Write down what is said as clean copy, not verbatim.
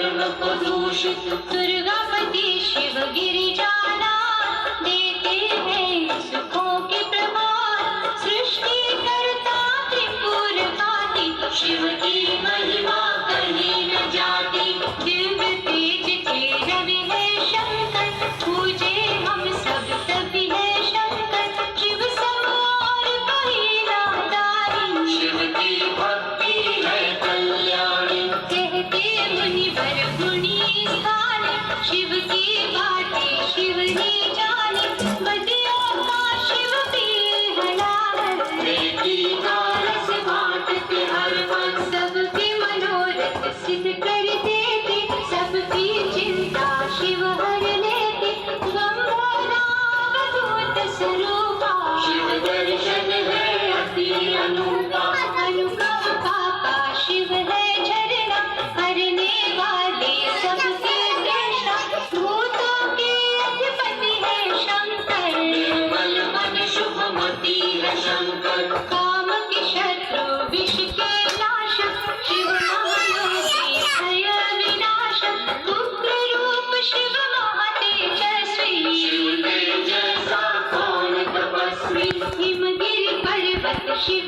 धर्म को दूषित। दुर्गापति शिव गिरिजानाथ देते हैं सुखों के प्रभात। सृष्टि करता त्रिपुरपाती शिव की महिमा कहीं न जाती। दिव्य तेज के रवि है शंकर, पूजे हम सब तभी है शंकर। शिव सम और कोई नादारी, शिव की भक्ति है कल्याणी। कहते मुनिवर गुणी स्थाने, शिव की भांति शिव ही जाने। बदियों का शिव पिए हलाहल, बेटी का रस बांटते हर पल। सबके मनोरथ सिद्ध कर देते, सबकी चिंता शिव हर लेते। गंभोरावधूत स्वरूपा, शिव दर्शन है अति अनूठा। अनुकंपा का शिव है झरना, हरने वाले सबके तृष्णा। भूतों के अधिपति है शंकर, निर्मल मन शुभमति है शंकर। काम के शत्रु विष के नाशक, शिव महायोगी भय विनाशक। उग्र रूप शिव महातेजस्वी, शिव के जैसा कौन तपस्वी। हिमगिरि पर्वत शिव